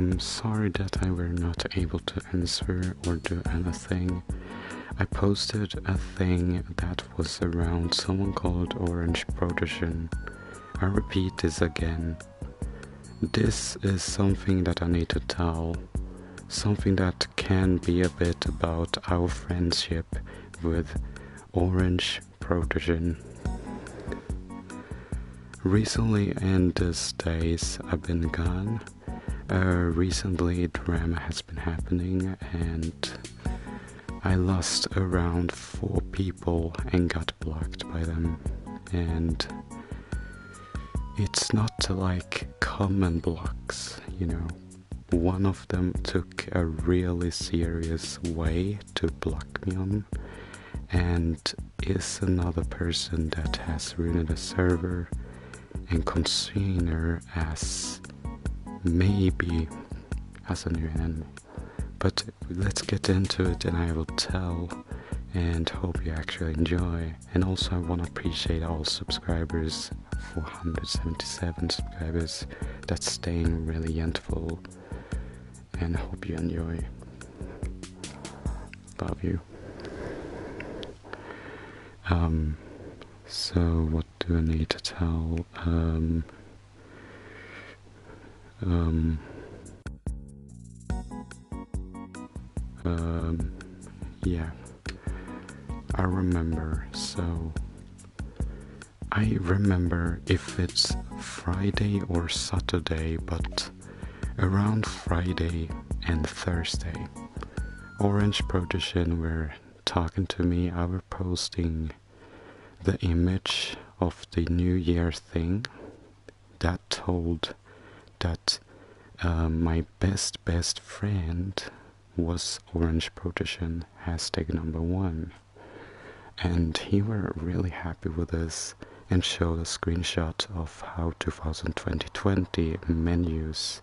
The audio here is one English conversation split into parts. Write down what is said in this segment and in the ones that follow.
I'm sorry that I were not able to answer or do anything. I posted a thing that was around someone called Orange Protogen. I repeat this again. This is something that I need to tell. Something that can be a bit about our friendship with Orange Protogen. Recently in these days I've been gone. Recently drama has been happening and I lost around 4 people and got blocked by them. And it's not like common blocks, you know. One of them took a really serious way to block me on, and is another person that has ruined a server and consider as maybe as a new enemy. But let's get into it and I will tell and hope you actually enjoy. And also I want to appreciate all subscribers, 477 subscribers, that's staying really gentle, and hope you enjoy. Love you. So what do I need to tell? Yeah, I remember. So I remember if it's Friday or Saturday, but around Friday and Thursday, Orange Protogen were talking to me. I were posting the image of the New Year thing that told that my best friend was Orange Protogen, #1. And he were really happy with this and showed a screenshot of how 2020 menus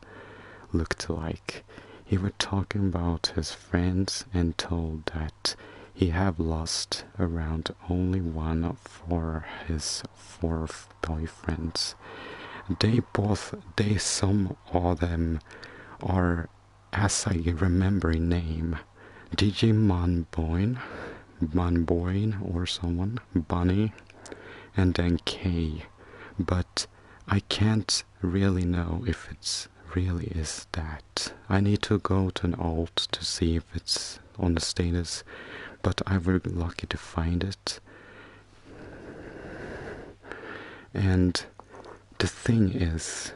looked like. He were talking about his friends and told that he have lost around only one for his 4 boyfriends. Some of them are, as I remember in name, DJ Manboyne or someone, Bunny, and then K. But I can't really know if it's really is that. I need to go to an alt to see if it's on the status, but I was lucky to find it. And the thing is,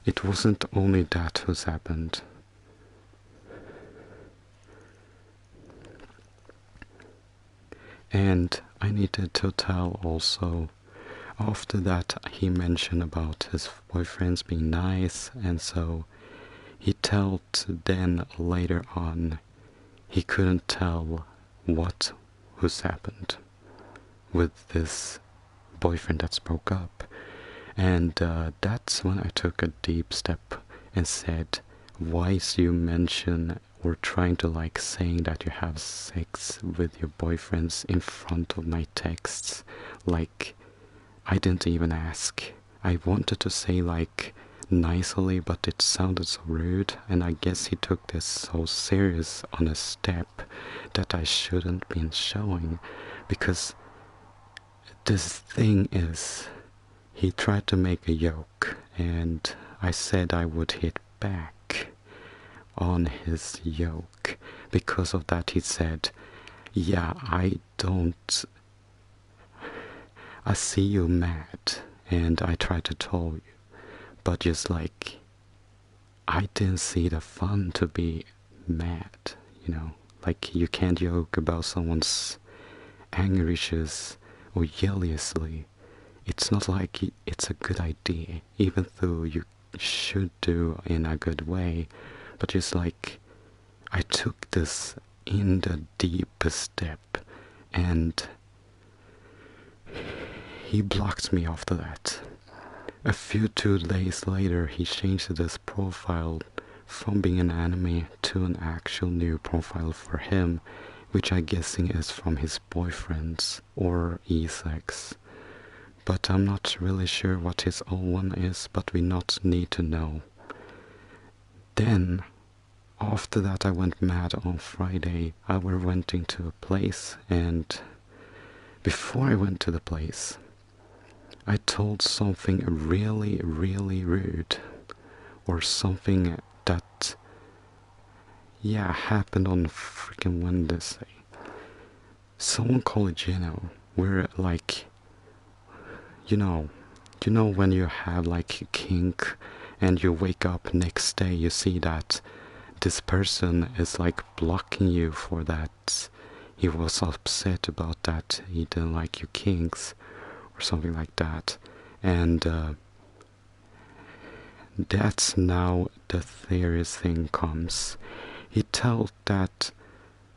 it wasn't only that who's happened. And I needed to tell also, after that he mentioned about his boyfriends being nice, and so he told then later on he couldn't tell what has happened with this boyfriend that's broke up. And that's when I took a deep step and said, why is you mention or trying to like saying that you have sex with your boyfriends in front of my texts? Like, I didn't even ask. I wanted to say like nicely, but it sounded so rude, and I guess he took this so serious on a step that I shouldn't been showing, because this thing is, he tried to make a joke, and I said I would hit back on his joke. Because of that he said, yeah, I see you mad, and I tried to tell you, but just like, I didn't see the fun to be mad, you know, like you can't joke about someone's anger issues or jealously. It's not like it's a good idea, even though you should do in a good way, but just like, I took this in the deepest step, and he blocked me after that. A few 2 days later, he changed his profile from being an enemy to an actual new profile for him, which I'm guessing is from his boyfriends or e-sex. But I'm not really sure what his old one is, but we not need to know. Then, after that, I went mad on Friday. I went into a place, and before I went to the place, I told something really, really rude, or something that, yeah, happened on freaking Wednesday. Someone called Geno. We're like, you know, when you have like a kink and you wake up next day, you see that this person is like blocking you for that. He was upset about that. He didn't like your kinks or something like that. And that's now the theories thing comes. He told that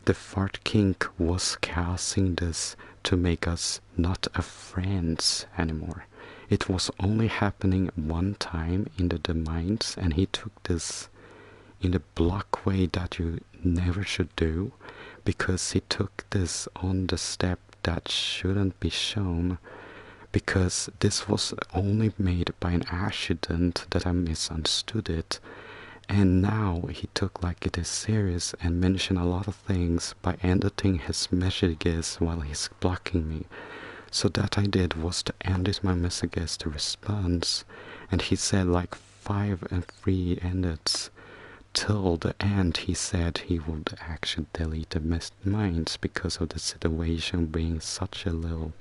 the fart kink was causing this to make us not a friends anymore. It was only happening one time in the minds, and he took this in a block way that you never should do, because he took this on the step that shouldn't be shown, because this was only made by an accident that I misunderstood it. And now he took like it is serious and mentioned a lot of things by editing his messages while he's blocking me. So that I did was to edit my messages to response, and he said like 5 and 3 edits. Till the end he said he would actually delete the minds because of the situation being such a little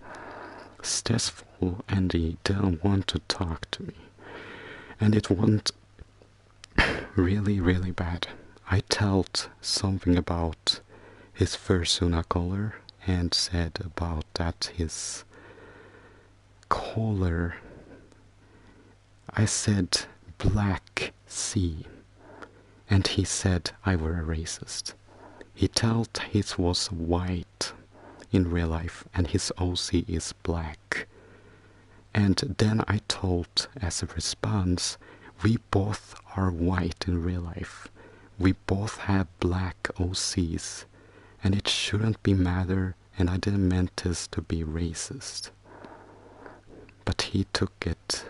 stressful, and he didn't want to talk to me. And it went really, really bad. I told something about his fursona color and said about that his color, I said black sea, and he said I were a racist. He told his was white in real life and his OC is black. And then I told as a response, we both are white in real life. We both have black OCs, and it shouldn't be matter, and I didn't meant this to be racist. But he took it.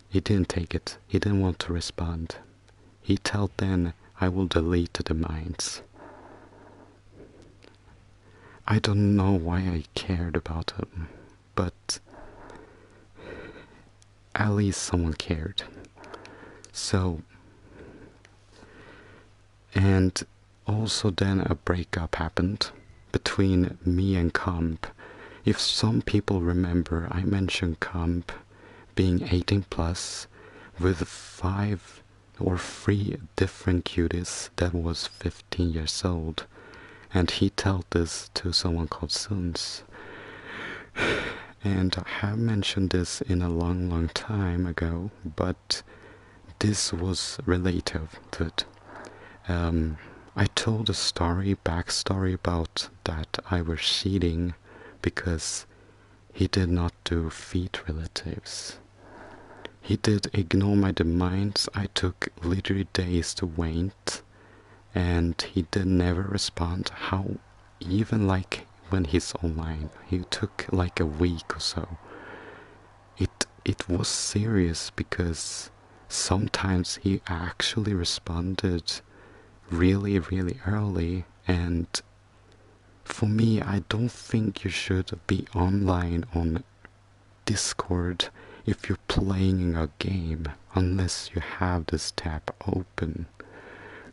He didn't take it. He didn't want to respond. He told then I will delete the minds. I don't know why I cared about him, but at least someone cared. So, and also then a breakup happened between me and Comp. If some people remember, I mentioned Comp being 18 plus with 5 or 3 different cuties that was 15 years old, and he told this to someone called Suns. And I have mentioned this in a long time ago, but this was relative to it. I told a backstory about that I was cheating because he did not do feet relatives. He did ignore my demands. I took literally days to wait, and he did never respond. How, even like when he's online, he took like a week or so. It was serious because sometimes he actually responded really early, and for me, I don't think you should be online on Discord if you're playing a game unless you have this tab open.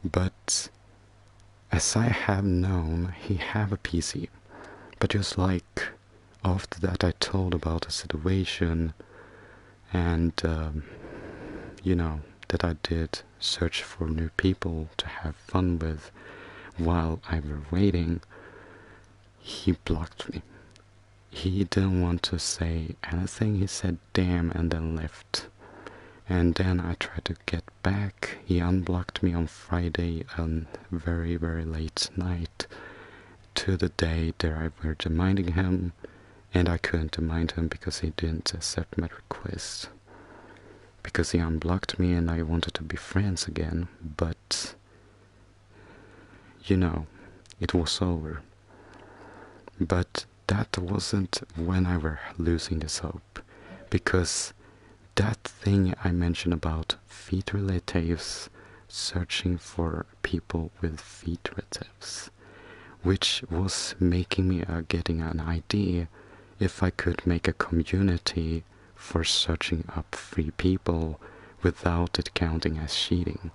But as I have known, he have a PC. But just like after that I told about the situation, and that I did search for new people to have fun with while I were waiting, he blocked me. He didn't want to say anything. He said damn and then left. And then I tried to get back. He unblocked me on Friday on very late night to the day that I were demanding him, and I couldn't demand him because he didn't accept my request. Because he unblocked me and I wanted to be friends again, but it was over. But that wasn't when I were losing this hope, because that thing I mentioned about feet relatives, searching for people with feet relatives, which was making me getting an idea if I could make a community for searching up free people without it counting as cheating.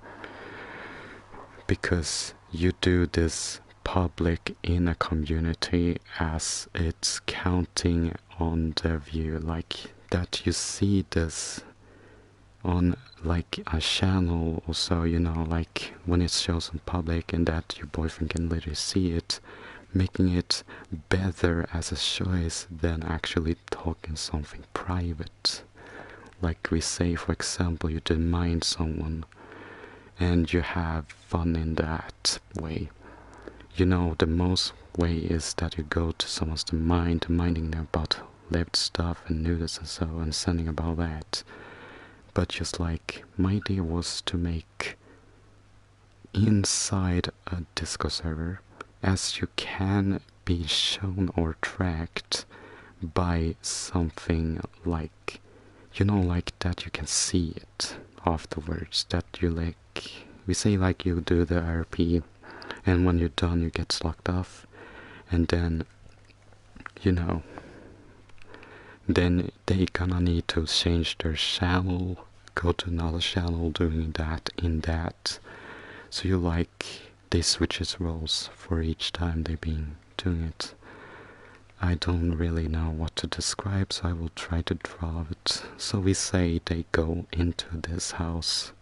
Because you do this public in a community as it's counting on the view, like that you see this on like a channel or so, you know, like when it shows in public and that your boyfriend can literally see it, making it better as a choice than actually talking something private. Like we say, for example, you didn't mind someone and you have fun in that way. You know, the most way is that you go to someone's minding them about left stuff and nudes and so, and sending about that. But just like my idea was to make inside a Discord server, as you can be shown or tracked by something like, you know, like that you can see it afterwards, that you like, we say like you do the RP and when you're done you get locked off, and then, you know, then they gonna need to change their channel, go to another channel doing that in that. So you like, they switches roles for each time they've been doing it. I don't really know what to describe, so I will try to draw it. So we say they go into this house,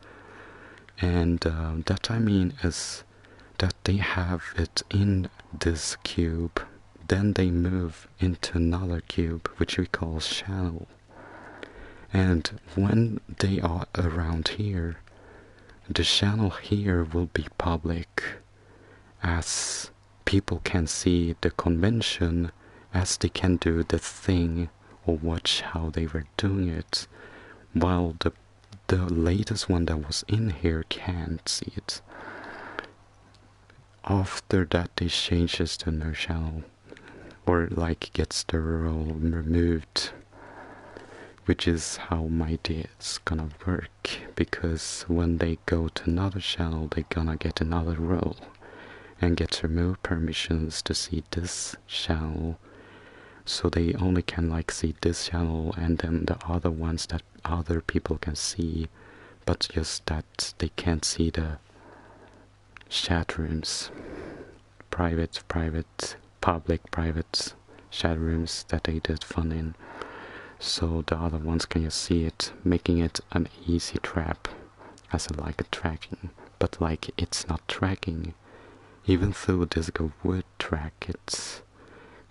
and that I mean is that they have it in this cube, then they move into another cube, which we call channel. And when they are around here, the channel here will be public, as people can see the convention, as they can do the thing or watch how they were doing it, while the latest one that was in here can't see it. After that they changes to no channel, or like gets the role removed, which is how my idea is gonna work, because when they go to another channel they gonna get another role and get to remove permissions to see this channel, so they only can like see this channel and then the other ones that other people can see, but just that they can't see the chat rooms, private, public, private chat rooms that they did fun in. So the other ones can just see it, making it an easy trap as a, like a tracking. But like it's not tracking, even though Disco would track it.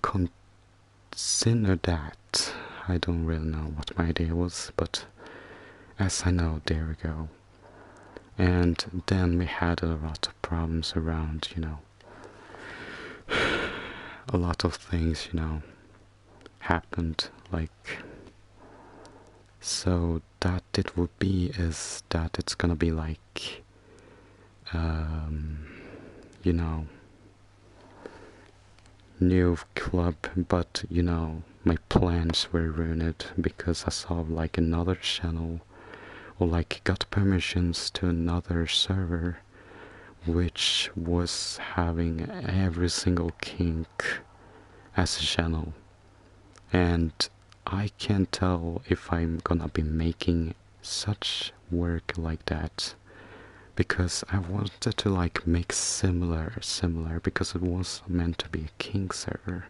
Consider that. I don't really know what my idea was, but as I know, there we go. And then we had a lot of problems around, you know, a lot of things, you know, happened, like, so that it would be is that it's gonna be like, you know, new club, but you know, my plans were ruined because I saw like another channel, or like got permissions to another server which was having every single kink as a channel, and I can't tell if I'm gonna be making such work like that, because I wanted to like make similar, because it was meant to be a kink server.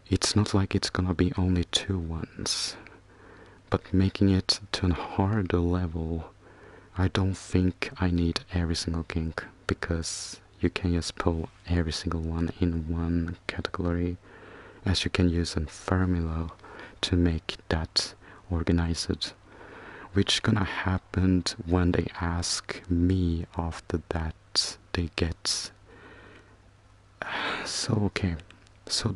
It's not like it's gonna be only 2 ones, but making it to a harder level, I don't think I need every single kink, because you can just pull every single one in one category, as you can use a formula to make that organized, which gonna happen when they ask me after that they get. So okay, so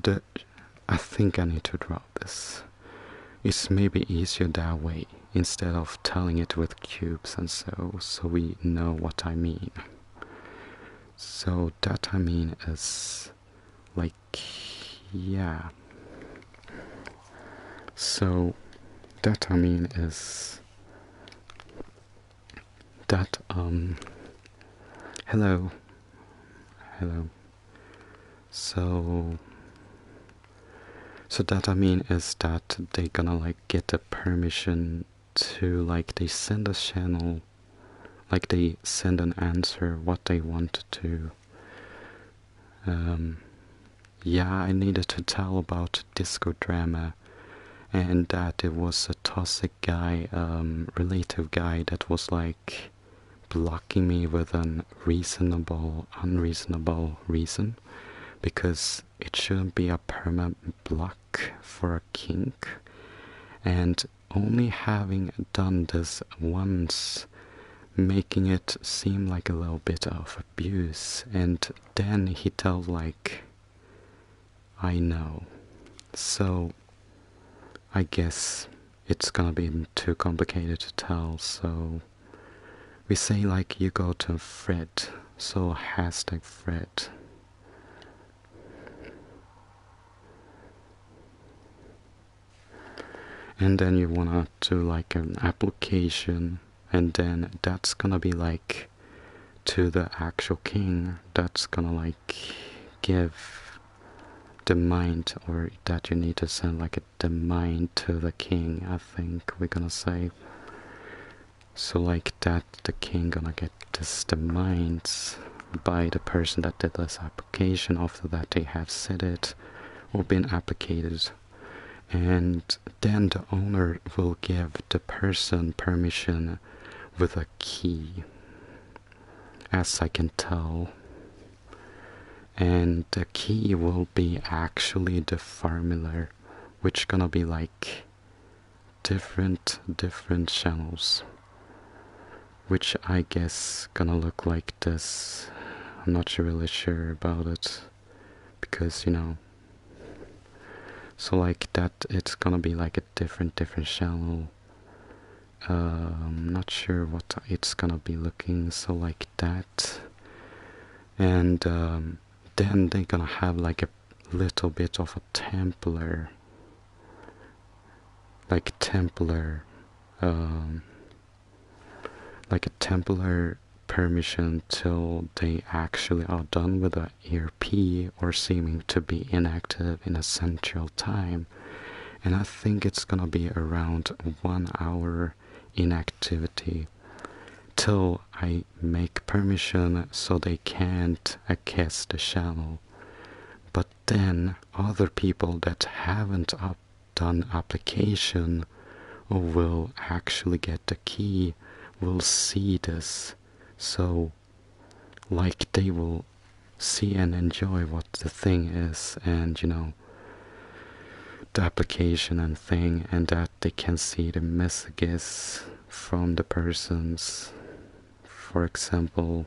I think I need to draw this. It's maybe easier that way, instead of telling it with cubes and so we know what I mean. So that I mean is like, yeah. So that I mean is that hello, hello. So so that I mean is that they gonna like get the permission to like they send a channel, like they send an answer what they want to. Um, yeah, I needed to tell about disco drama and that it was a toxic guy, relative guy that was like blocking me with an unreasonable reason, because it shouldn't be a permanent block for a kink. And only having done this once, making it seem like a little bit of abuse, and then he tells like, I know. So I guess it's gonna be too complicated to tell, so we say like you go to Fred, so hashtag Fred. And then you wanna do like an application, and then that's gonna be like to the actual king, that's gonna like give the mind, or that you need to send like the mind to the king, I think we're gonna say. So like that the king gonna get this the minds by the person that did this application after that they have said it or been applicated. And then the owner will give the person permission with a key, as I can tell. And the key will be actually the formula, which gonna be like different channels, which I guess gonna look like this. I'm not really sure about it, because you know, so like that it's gonna be like a different channel. I'm not sure what it's gonna be looking, so like that. And then they're gonna have like a little bit of a Templar, like Templar, um, like a Templar permission till they actually are done with the ERP or seeming to be inactive in a central time. And I think it's gonna be around 1 hour inactivity till I make permission so they can't access the channel. But then other people that haven't done application or will actually get the key will see this. So like they will see and enjoy what the thing is, and you know, the application and thing, and that they can see the messages from the persons, for example.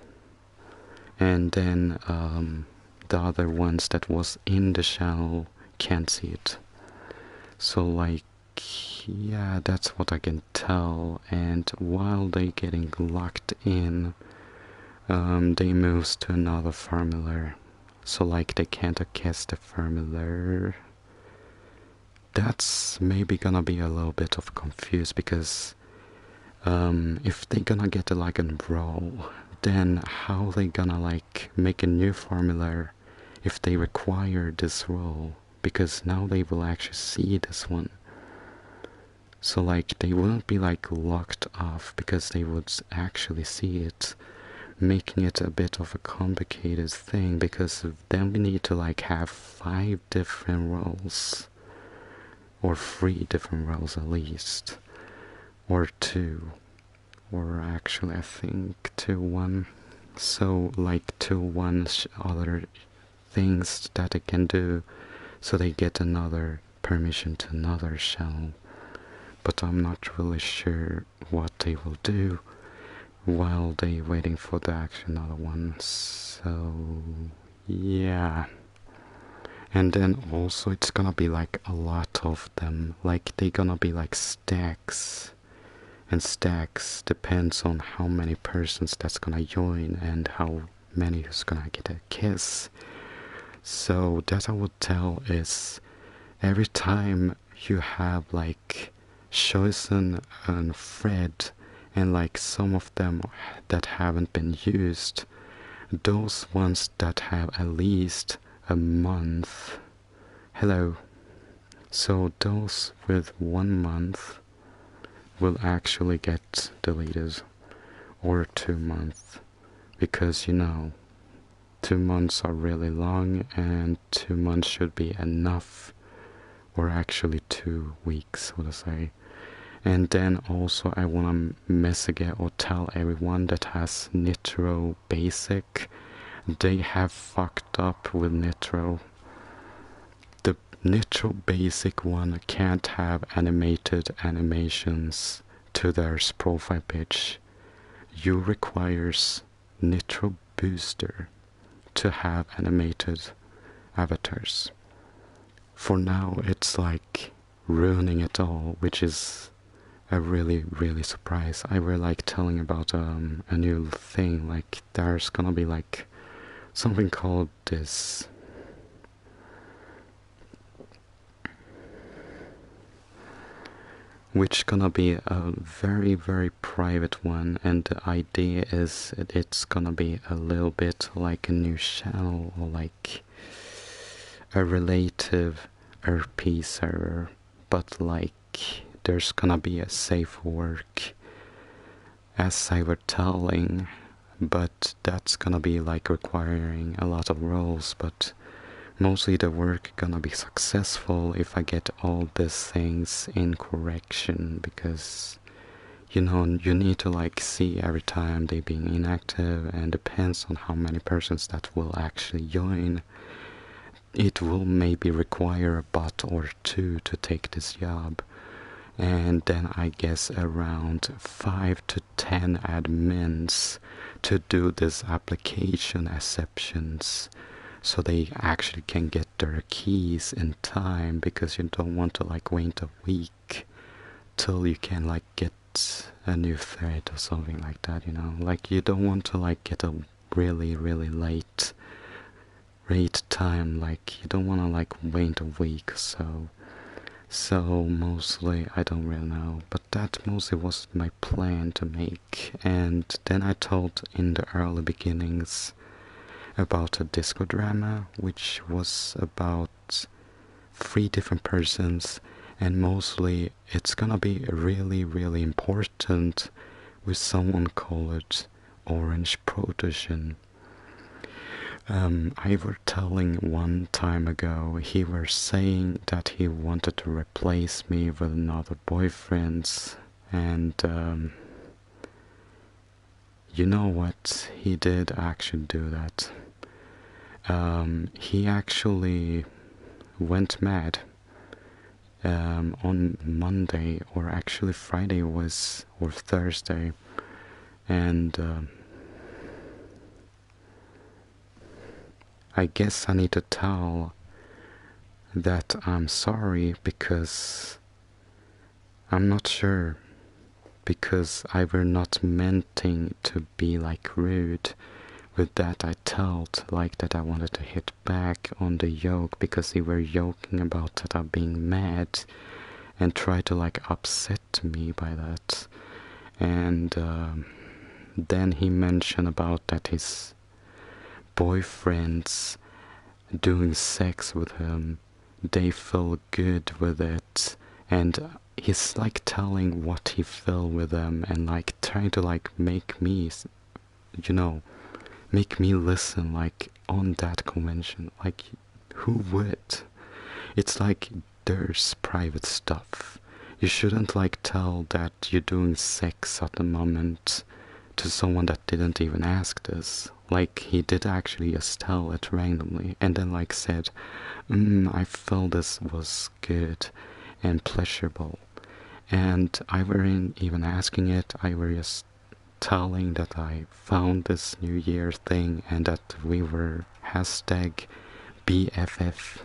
And then the other ones that was in the channel can't see it. So like, yeah, that's what I can tell. And while they getting locked in, they moves to another formula. So like they can't access the formula. That's maybe gonna be a little bit of confused, because if they gonna get like a role, then how they gonna like make a new formula if they require this role, because now they will actually see this one. So like they won't be like locked off, because they would actually see it, making it a bit of a complicated thing, because then we need to like have 5 different roles, or 3 different roles at least, or 2, or actually I think 2 1. So like 2 1 other things that they can do, so they get another permission to another channel. But I'm not really sure what they will do while they waiting for the actual another one. So yeah. And then also it's gonna be like a lot of them, like they gonna be like stacks, and stacks depends on how many persons that's gonna join and how many who's gonna get a kiss. So that I would tell is every time you have like chosen a thread, and like some of them that haven't been used, those ones that have at least a month. Hello. So those with 1 month will actually get deleted, or 2 months, because 2 months are really long and 2 months should be enough, or actually 2 weeks, what I say. And then also I want to message or tell everyone that has Nitro Basic, they have fucked up with Nitro. The Nitro Basic one can't have animated animations to their profile page. You requires Nitro Booster to have animated avatars. For now, it's like ruining it all, which is a really surprise. I were like telling about a new thing, like there's gonna be like something called this which gonna be a very private one, and the idea is it's gonna be a little bit like a new channel, or like a relative RP server, but like there's gonna be a safe work, as I were telling, but that's gonna be like requiring a lot of roles, but mostly the work gonna be successful if I get all these things in correction, because you need to like see every time they being inactive, and depends on how many persons that will actually join. It will maybe require a bot or two to take this job, and then I guess around 5 to 10 admins to do this application exceptions, so they actually can get their keys in time, because you don't want to like wait a week till you can like get a new thread or something like that, like you don't want to like get a really late time, like you don't want to like wait a week. So mostly I don't really know, but that mostly was my plan to make. And then I told in the early beginnings about a disco drama, which was about 3 different persons, and mostly it's gonna be really important with someone called Orange Protogen. I were telling one time ago, he were saying that he wanted to replace me with another boyfriend, and you know what? He did actually do that. He actually went mad on Monday, or actually Friday or Thursday, and I guess I need to tell that I'm sorry, because I'm not sure, because I were not meaning to be like rude. With that I told like that I wanted to hit back on the joke, because they were joking about that I'm being mad, and try to like upset me by that. And then he mentioned about that his boyfriends doing sex with him, they feel good with it, and he's like telling what he feel with them, and like trying to like make me listen like on that convention. Like, who would? It's like there's private stuff. You shouldn't like tell that you're doing sex at the moment to someone that didn't even ask this. Like, he did actually just tell it randomly, and then like said, I felt this was good and pleasurable. And I weren't even asking it, I were just telling that I found this New Year thing, and that we were hashtag BFF.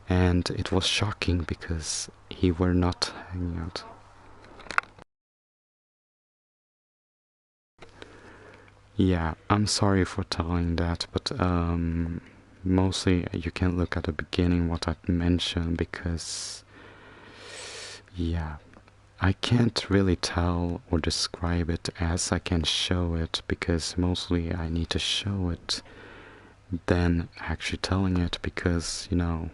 And it was shocking, because he were not hanging out. Yeah, I'm sorry for telling that, but mostly you can look at the beginning what I mentioned, because yeah, I can't really tell or describe it as I can show it, because mostly I need to show it than actually telling it, because, you know,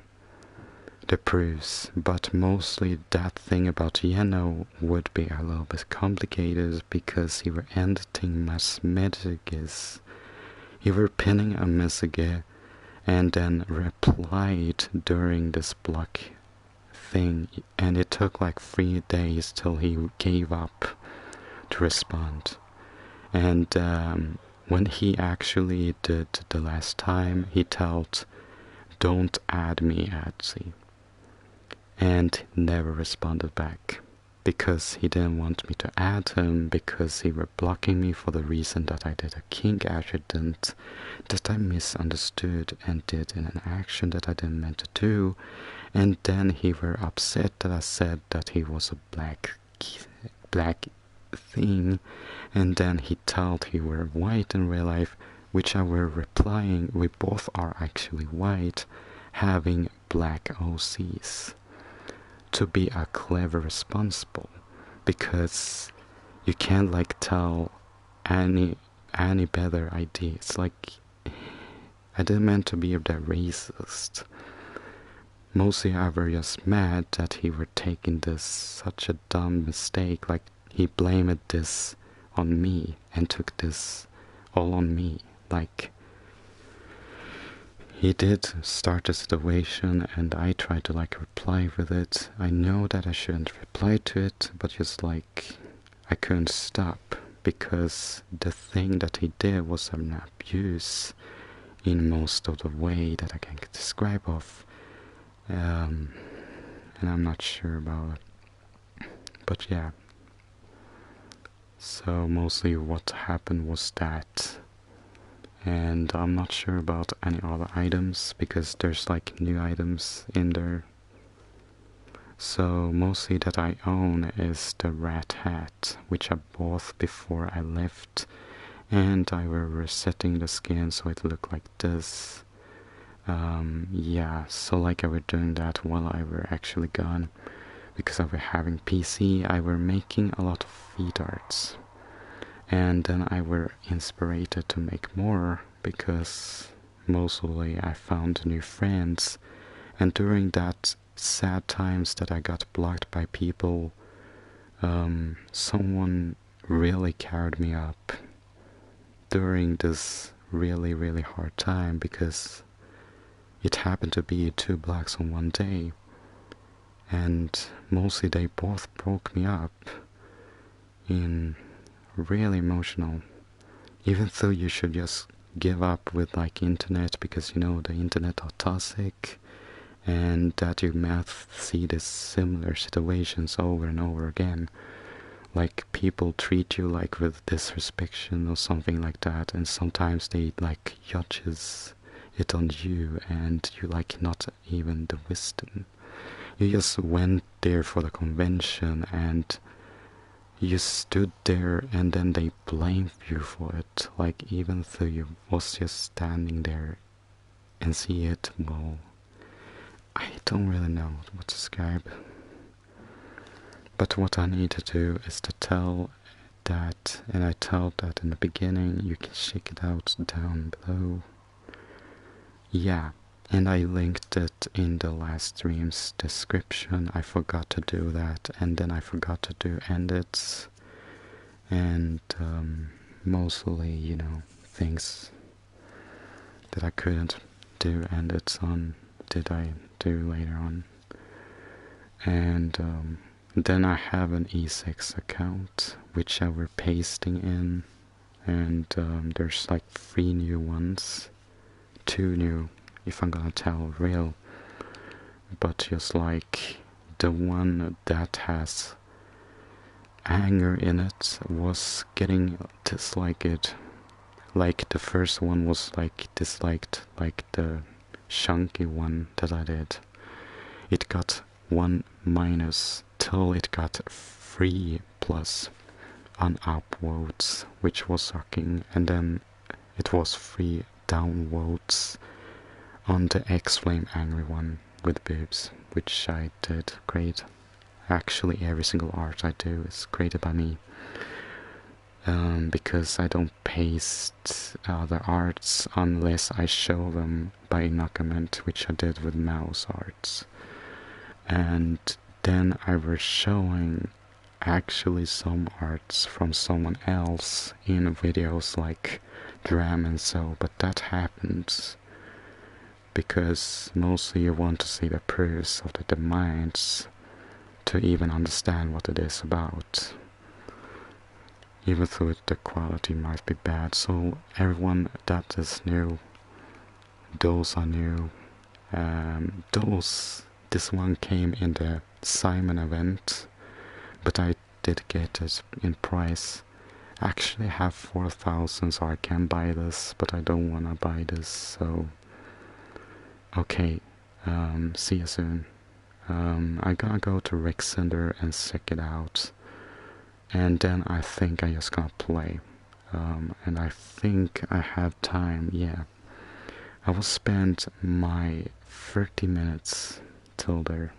the proofs. But mostly that thing about Geno would be a little bit complicated, because he were editing messages. He were pinning a message and then replied during this block thing, and it took like 3 days till he gave up to respond. And when he actually did the last time, he told, "Don't add me, Adsy," and never responded back, because he didn't want me to add him, because he were blocking me for the reason that I did a kink accident that I misunderstood and did in an action that I didn't meant to do. And then he were upset that I said that he was a black thing, and then he told he were white in real life, which I were replying, we both are actually white, having black OCs. To be a clever responsible, because you can't like tell any better idea. It's like, I didn't mean to be that racist. Mostly I were just mad that he were taking this such a dumb mistake, like he blamed this on me and took this all on me. Like, he did start the situation and I tried to like reply with it. I know that I shouldn't reply to it, but just like I couldn't stop, because the thing that he did was an abuse in most of the way that I can describe of. And I'm not sure about it. But yeah. So mostly what happened was that. And I'm not sure about any other items, because there's like new items in there. So mostly that I own is the rat hat, which I bought before I left. And I were resetting the skin so it looked like this. Yeah, so like I were doing that while I were actually gone, because I were having PC, I were making a lot of feed arts, and then I were inspired to make more, because mostly I found new friends, and during that sad times that I got blocked by people, someone really carried me up during this really hard time, because it happened to be 2 blocks on one day, and mostly they both broke me up in really emotional. Even though you should just give up with like internet, because you know the internet are toxic, and that you might see these similar situations over and over again. Like people treat you like with disrespect or something like that, and sometimes they like judges it on you, and you like not even the wisdom. You just went there for the convention and you stood there, and then they blamed you for it, like even though you was just standing there and see it. Well, I don't really know what to describe, but what I need to do is to tell that, and I told that in the beginning. You can check it out down below. Yeah, and I linked it in the last stream's description. I forgot to do that, and then I forgot to do edits, and mostly, you know, things that I couldn't do edits on, did I do later on. And then I have an E6 account, which I were pasting in, and there's like 3 new ones. 2 new, if I'm gonna tell real, but just like the one that has anger in it was getting disliked. Like the first one was like disliked, like the chunky one that I did. It got 1 minus till it got 3 plus on upvotes, which was sucking, and then it was 3 downvotes on the X-Flame angry one with boobs, which I did great. Actually, every single art I do is created by me. Because I don't paste other arts unless I show them by enactment, which I did with mouse arts. And then I was showing actually some arts from someone else in videos like Dram and so, but that happens because mostly you want to see the proofs of the demands to even understand what it is about, even though the quality might be bad. So everyone that is new, those are new. This one came in the Simon event, but I did get it in price. I actually have 4,000, so I can buy this, but I don't want to buy this, so okay, see you soon. I'm gonna go to Rec Center and check it out, and then I think I just gonna play, and I think I have time. Yeah, I will spend my 30 minutes till there.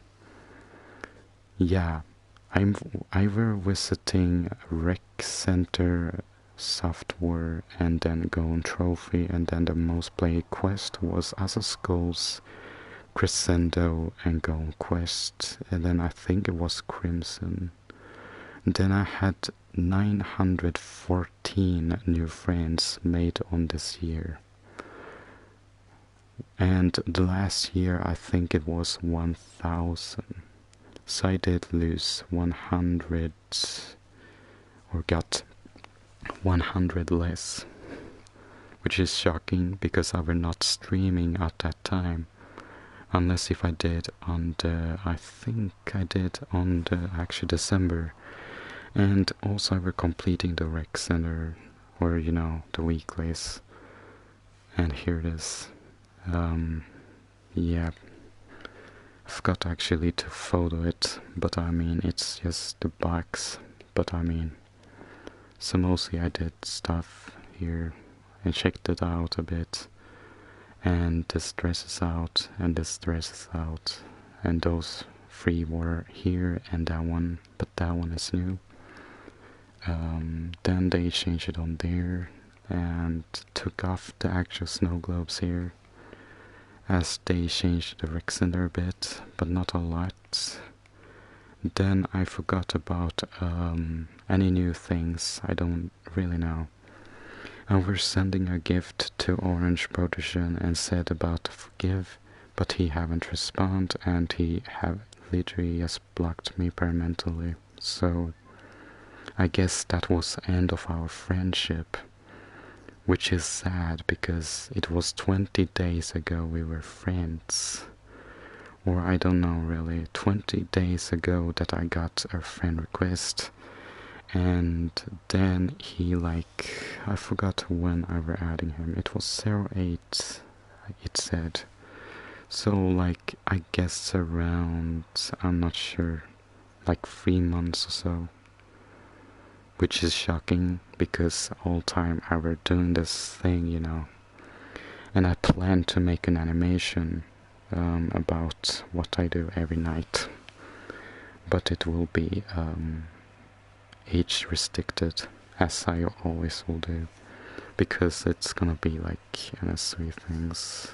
Yeah, I were visiting Rec Center software and then go on trophy, and then the most played quest was Assassin's Crescendo and Go on Quest, and then I think it was Crimson. Then I had 914 new friends made on this year. And the last year I think it was 1,000. So I did lose 100, or got 100 less, which is shocking because I were not streaming at that time, unless if I did on the, I think I did on the actual December, and also I were completing the Rec Center, or you know, the weeklies, and here it is. Yeah, I forgot actually to photo it, but I mean it's just the box, but I mean, so mostly I did stuff here and checked it out a bit, and this dresses out and this dresses out, and those three were here and that one, but that one is new. Then they changed it on there and took off the actual snow globes here, as they changed the Rec Center a bit, but not a lot. Then I forgot about any new things, I don't really know. I was sending a gift to Orange Protogen and said about to forgive, but he haven't responded, and he have literally just blocked me permanently. So I guess that was the end of our friendship, which is sad because it was 20 days ago we were friends. Or I don't know really, 20 days ago that I got a friend request, and then he like, I forgot when I were adding him, it was 08, it said. So like, I guess around, I'm not sure, like 3 months or so. Which is shocking, because all time I were doing this thing, you know. And I plan to make an animation about what I do every night. But it will be age restricted, as I always will do. Because it's gonna be like NSV things.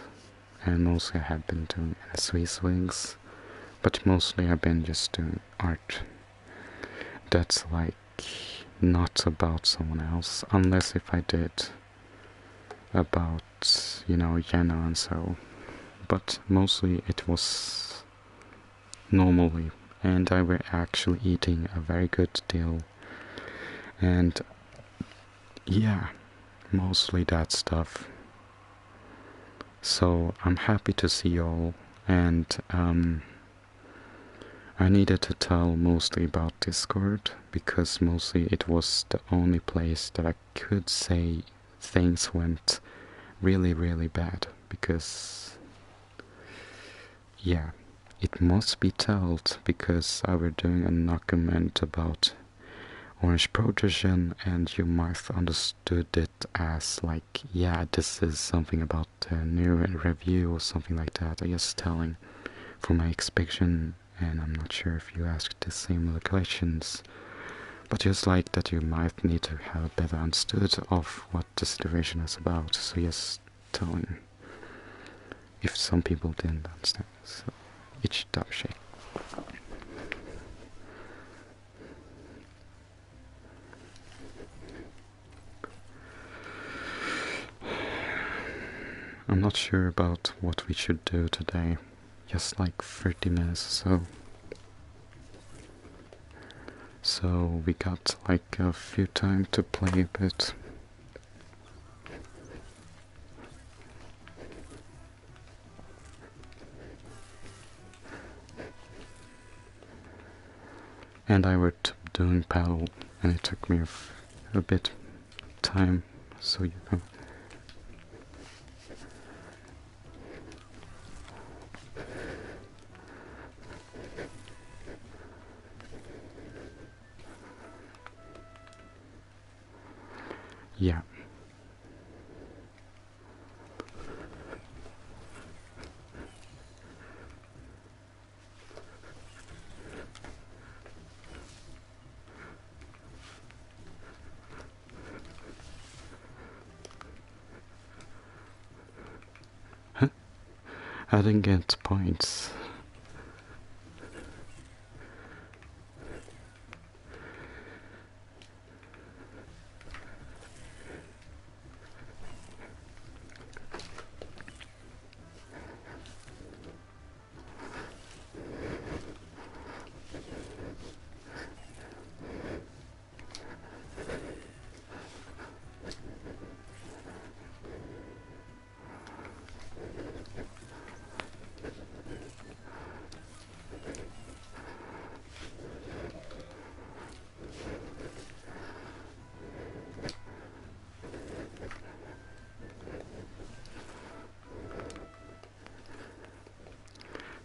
And mostly I have been doing NSV things. But mostly I've been just doing art. That's like not about someone else, unless if I did about, you know, Geno and so, but mostly it was normally, and I were actually eating a very good deal, and yeah, mostly that stuff. So I'm happy to see y'all, and I needed to tell mostly about Discord, because mostly it was the only place that I could say things went really, really bad, because, yeah, it must be told, because I were doing a document about Orange Protogen, and you might understood it as like, yeah, this is something about a new review or something like that. I just telling for my expectation and I'm not sure if you asked the similar questions, but just like that you might need to have a better understood of what the situation is about, so just telling if some people didn't understand. So each double shake. I'm not sure about what we should do today. Just like 30 minutes or so. So we got like a few time to play a bit. And I were doing paddle, and it took me a bit time, so you know. Yeah. Huh? I didn't get points.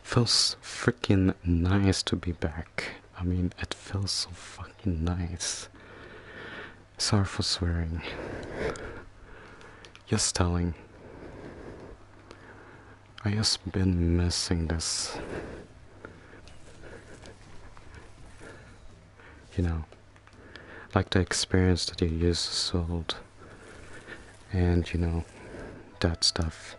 Feels freaking nice to be back. I mean, it feels so fucking nice. Sorry for swearing. Just telling. I just been missing this. You know, like the experience that you used to sold. And you know, that stuff.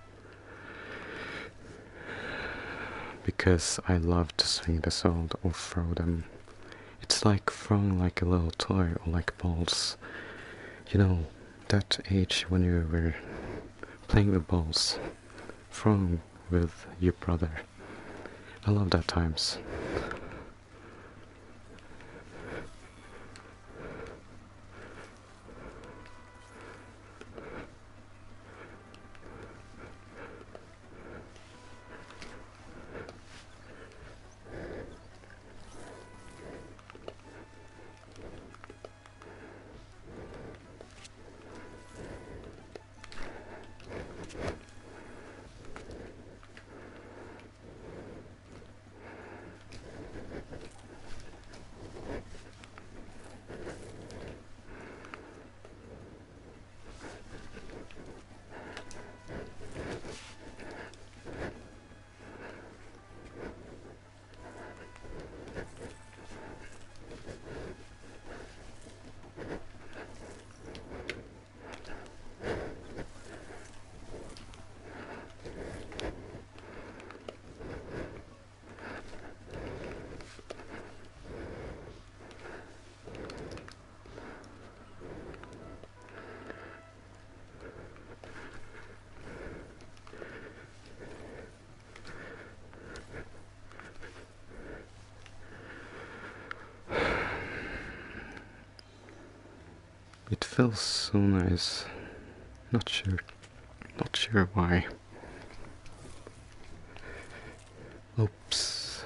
Because I love to swing the sword or throw them. It's like throwing like a little toy or like balls. You know, that age when you were playing with balls, throwing with your brother. I love that times. It feels so nice. Not sure why. Oops.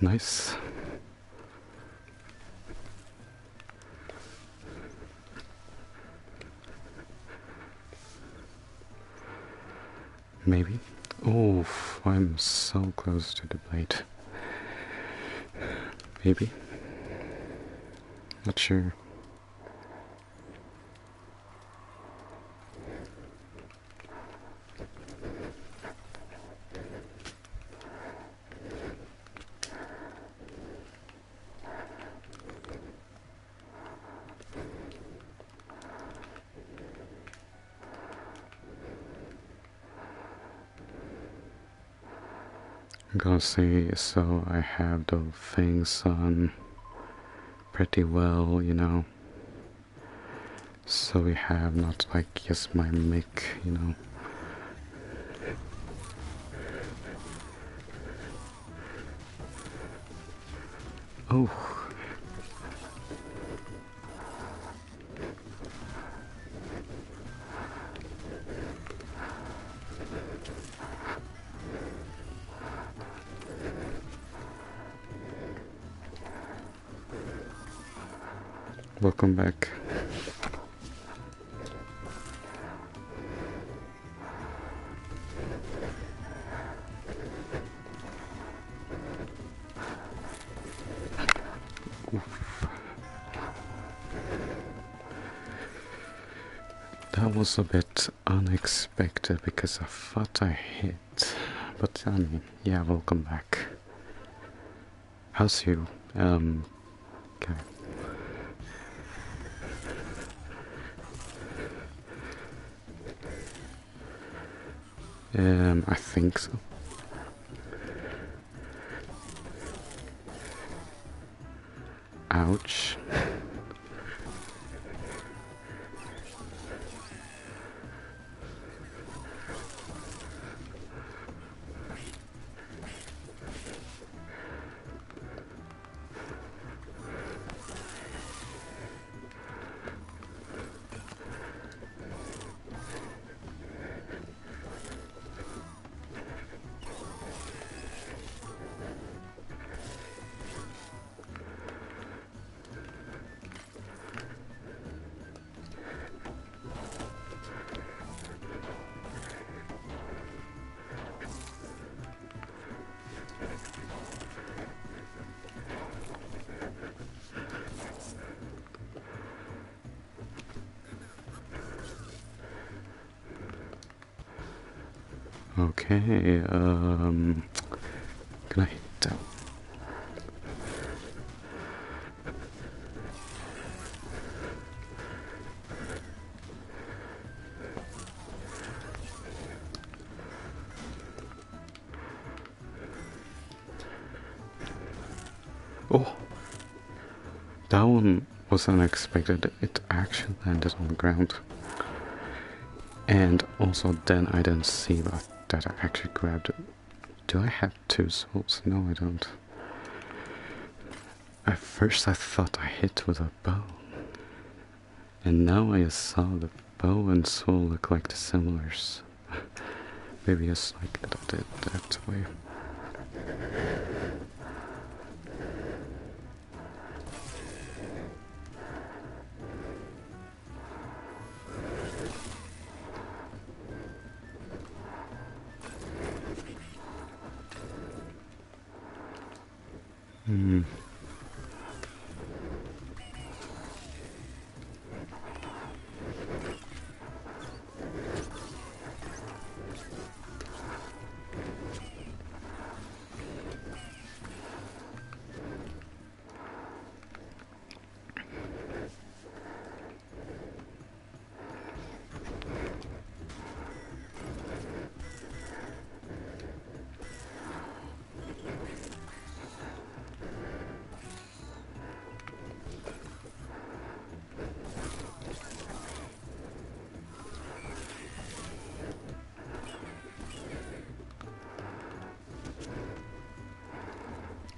Nice. Maybe. Oh, I'm so close to the blade. Maybe. Not sure. I'm gonna say, so I have the things on pretty well, you know. So we have not like just my mic, you know. Oh. Welcome back. That was a bit unexpected because I thought I hit, but I mean, yeah, welcome back. How's you? Okay. I think so. Ouch. Okay, can I hit that? Oh, that one was unexpected. It actually landed on the ground. And also then I didn't see that I actually grabbed it. Do I have two souls? No, I don't. At first I thought I hit with a bow. And now I saw the bow and soul look like the similars. Maybe it's like that I did that way.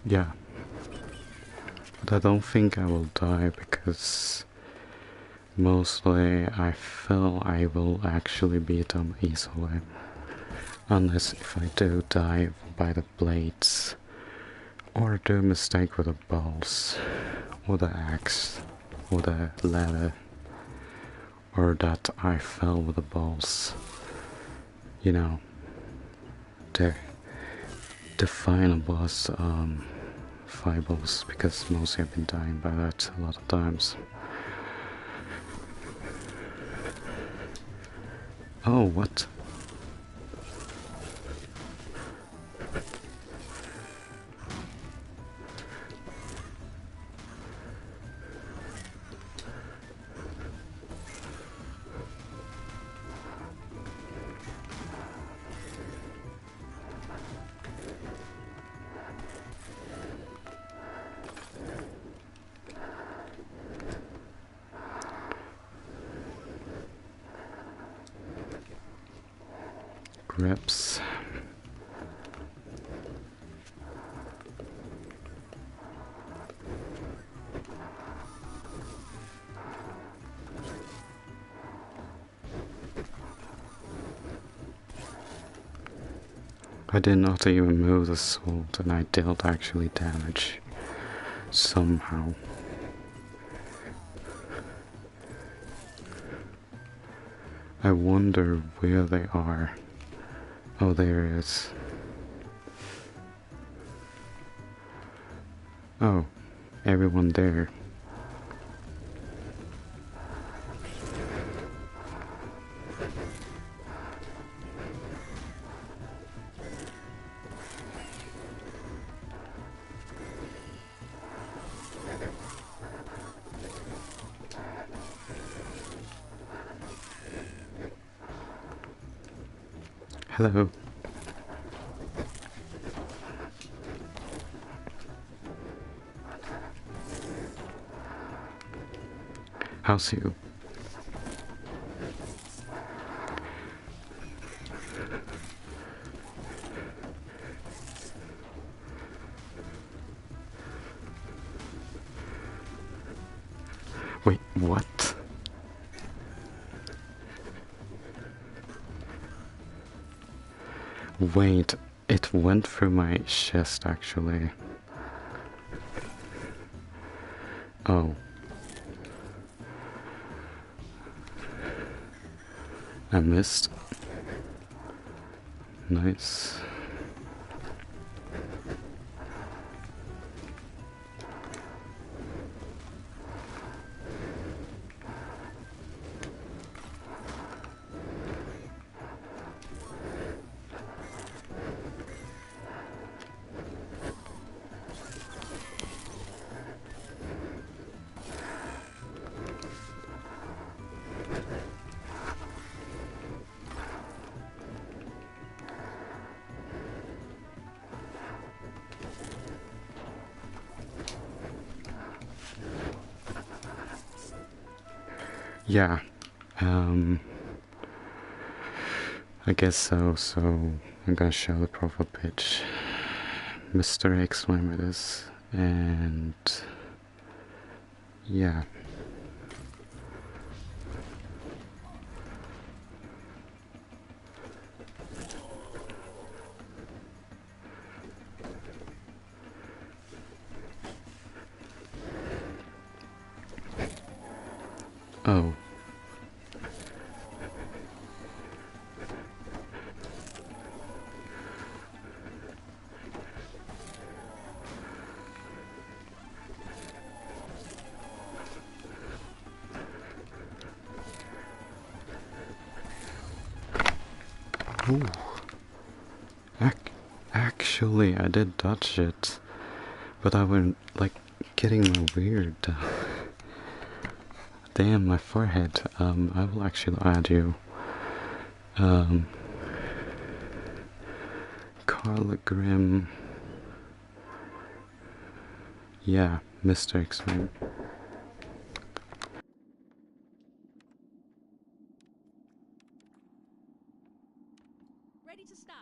Yeah. But I don't think I will die because mostly I feel I will actually beat them easily. Unless if I do die by the blades Or the mistake with the balls, or the axe, or the ladder, or that I fell with the balls. You know, the final boss fireballs, because mostly I've been dying by that a lot of times. Oh, what? Grips. I did not even move the sword, and I dealt actually damage. Somehow. I wonder where they are. Oh, there it is. Oh, everyone there. Hello. How's you? Wait, what? Wait, it went through my chest actually. Oh. I missed. Nice. Yeah, I guess so, so I'm gonna show the profile pitch. Mr. X with this, and yeah. Oh. Ooh. Actually, I did dodge it, but I went like getting my weird. Damn, my forehead. I will actually add you. Carla Grimm. Yeah, Mr. X-Men. Ready to start.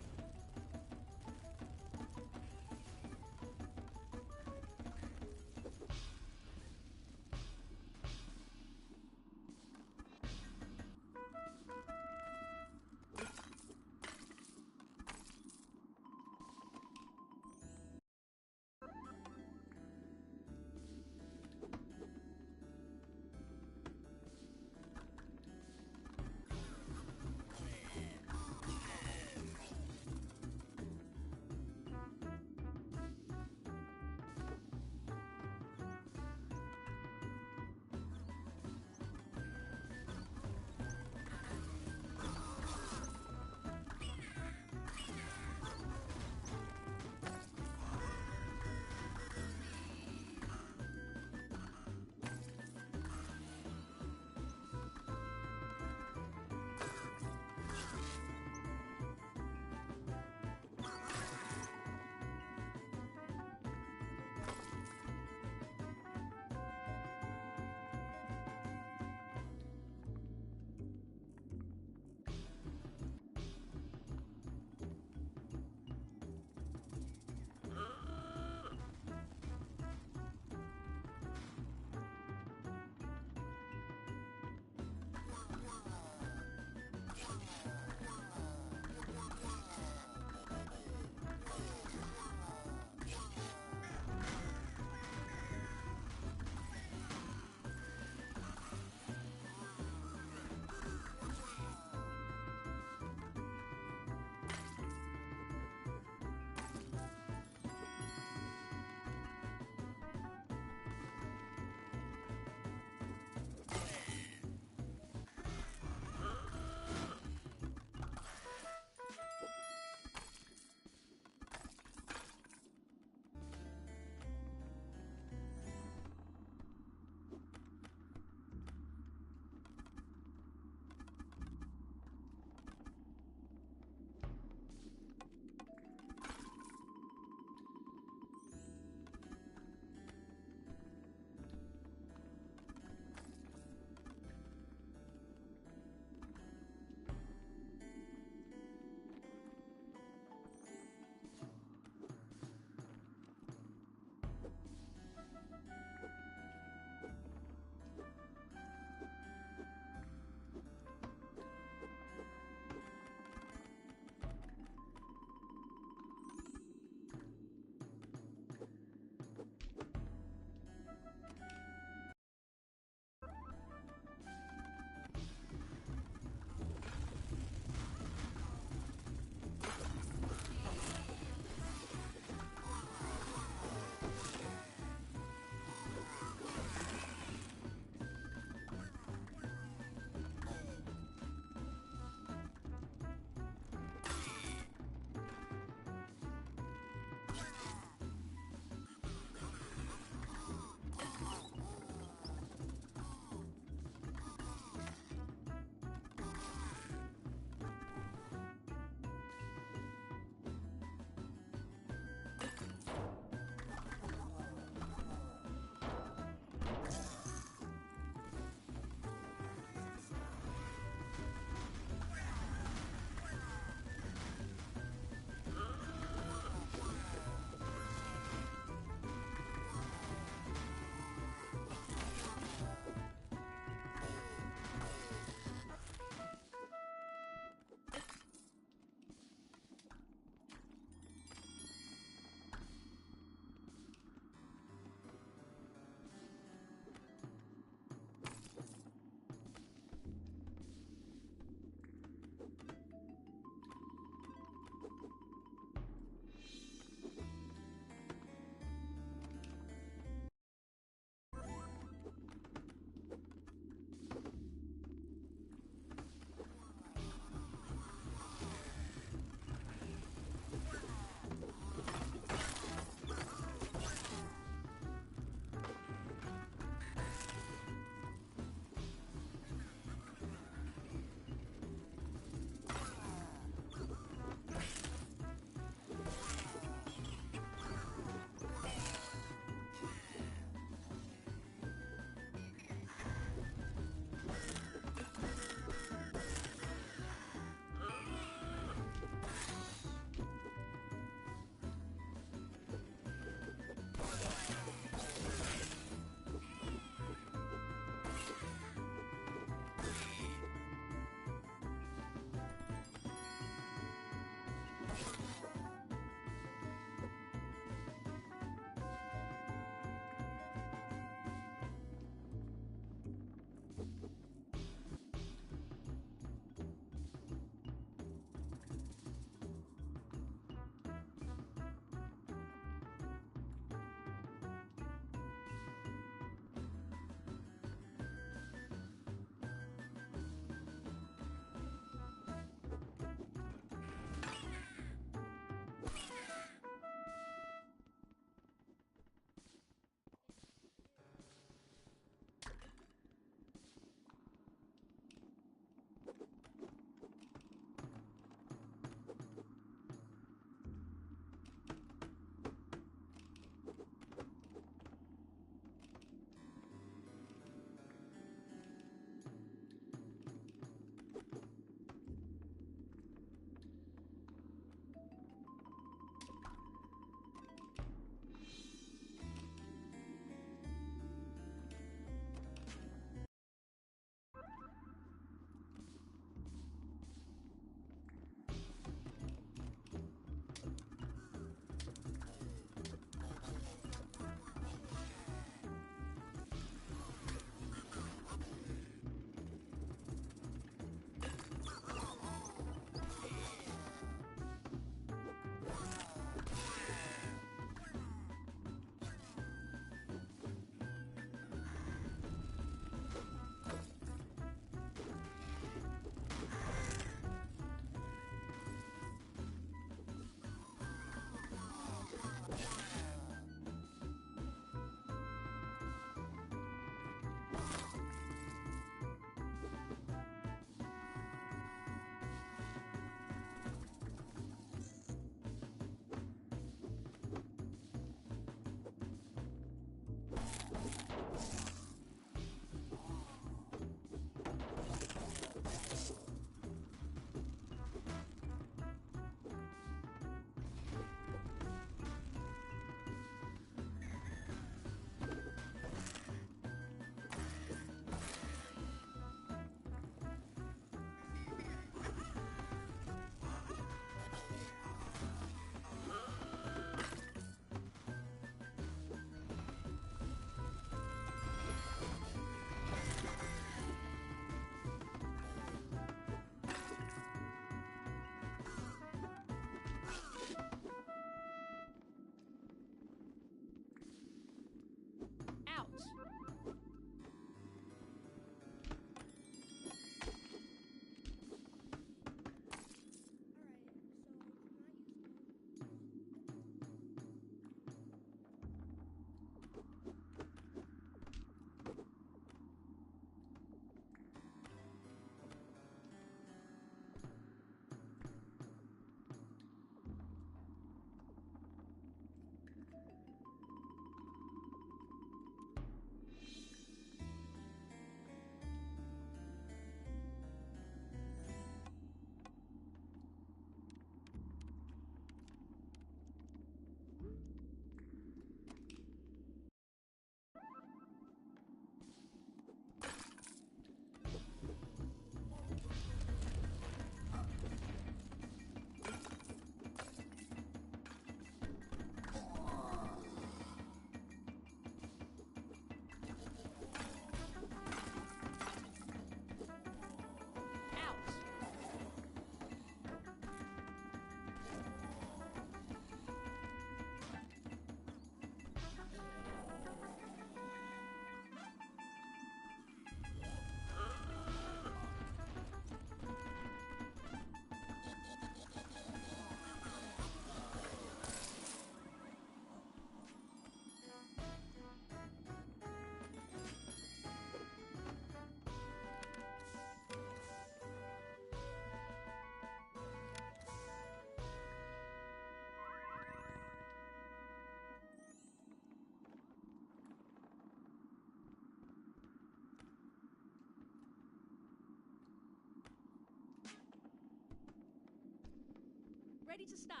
Ready to start.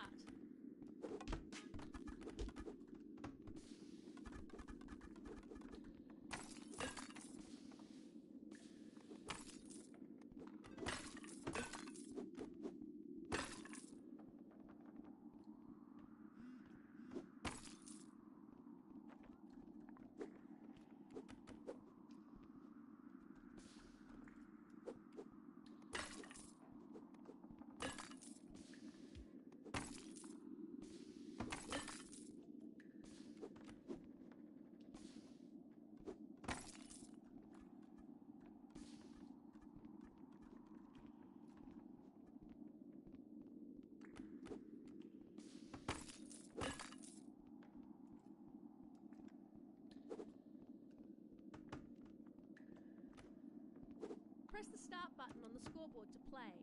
Press the start button on the scoreboard to play.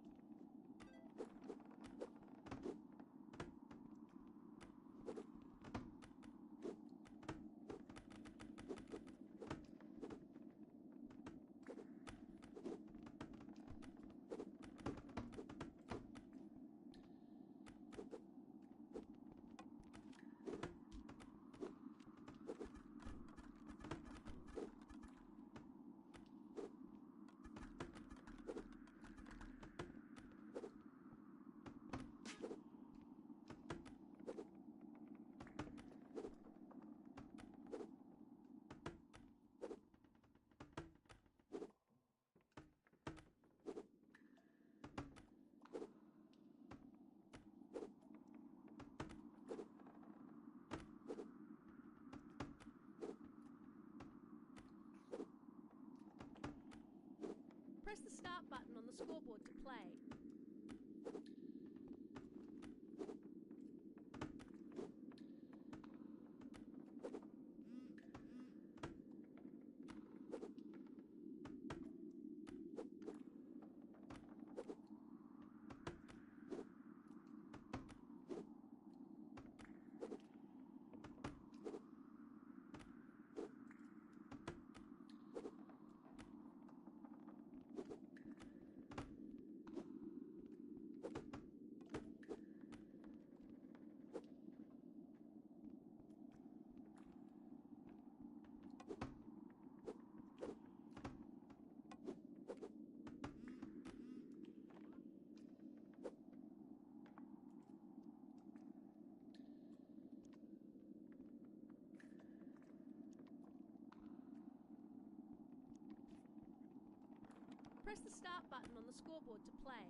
Press the start button on the scoreboard to play. Press the start button on the scoreboard to play.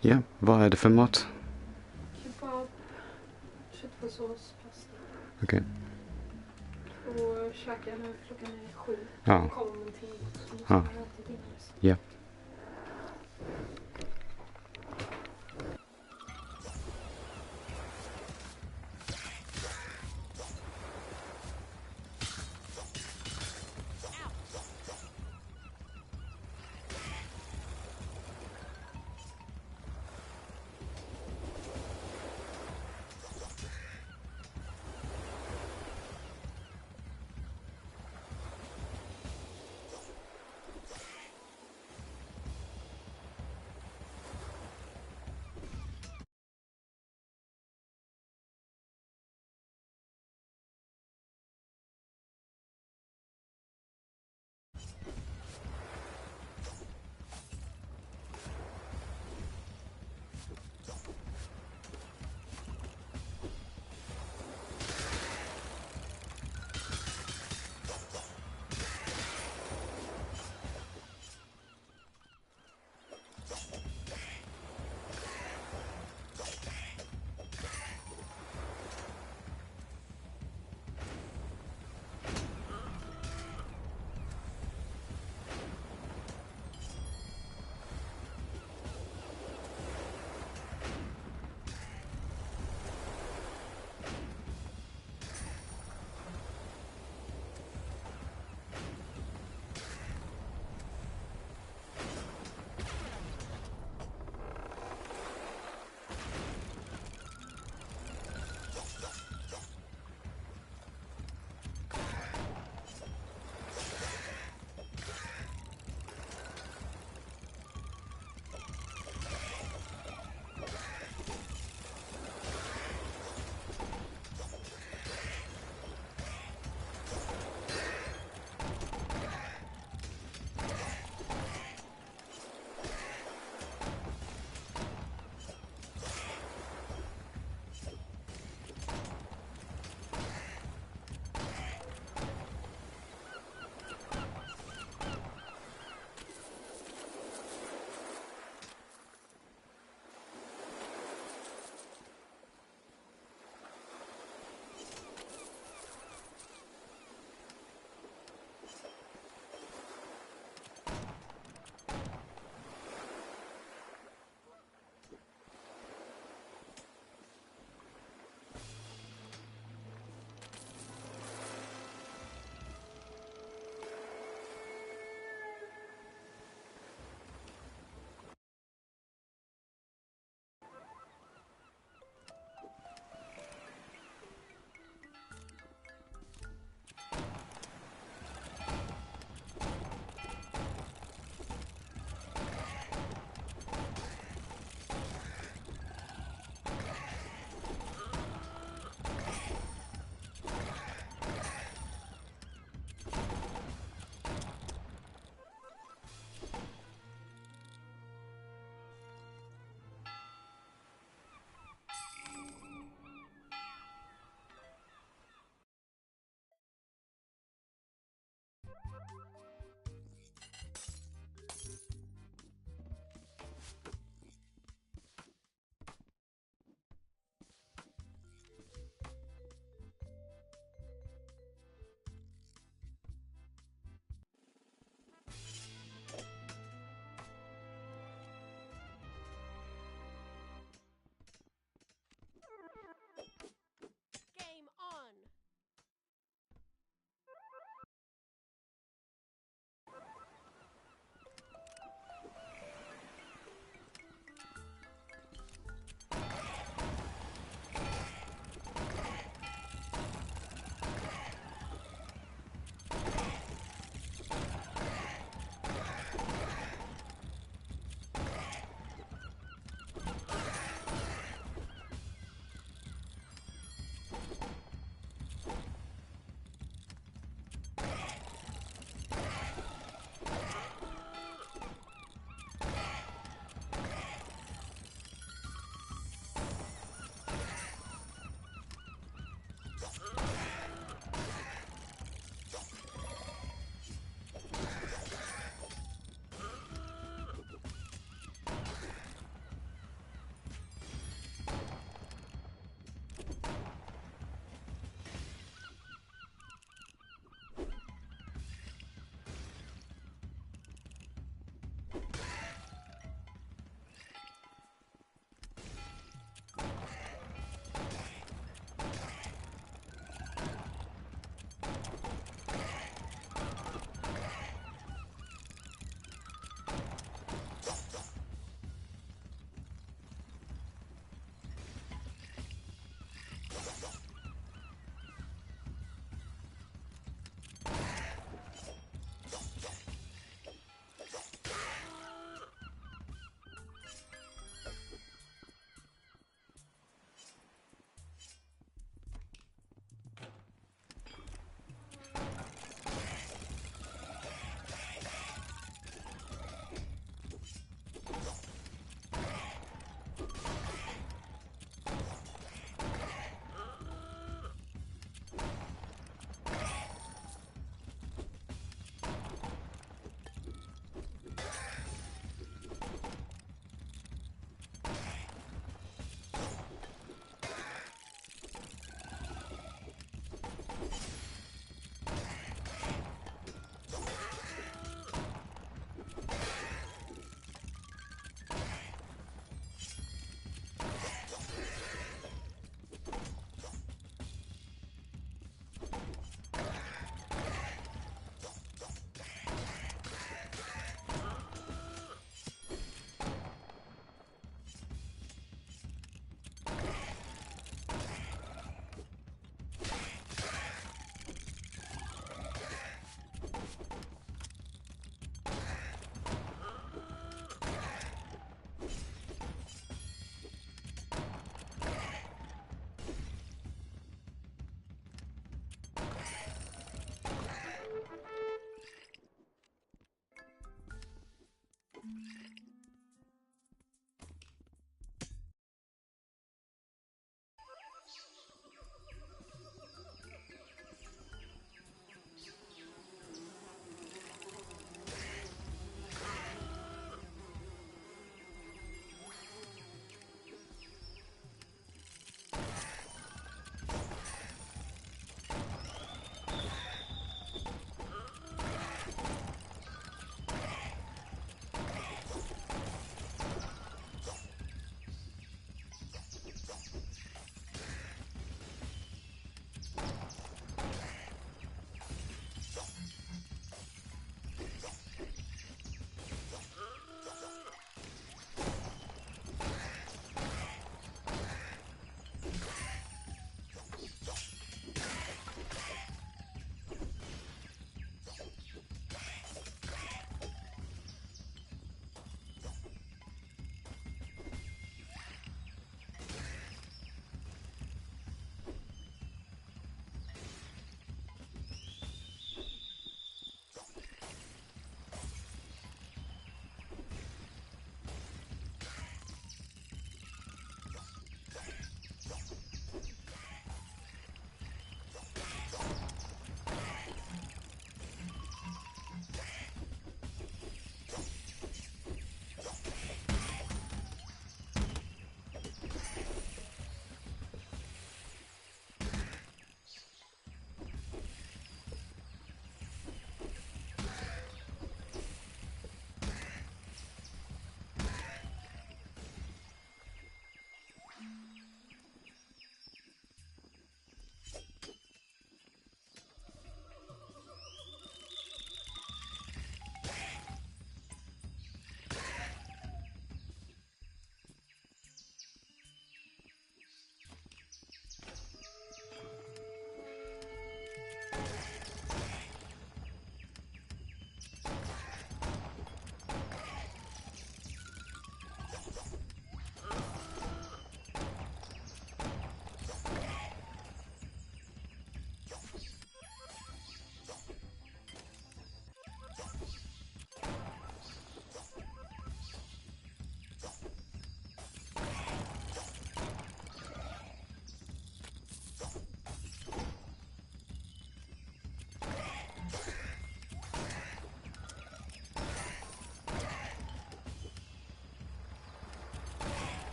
Ja, vad är det för mat? Kebab, köttfärssås, pasta. Okej. Och käkar nu klockan är 7. Ja. Jag kommer om en timme. Så måste Ja. jag äta innan dess. Ja.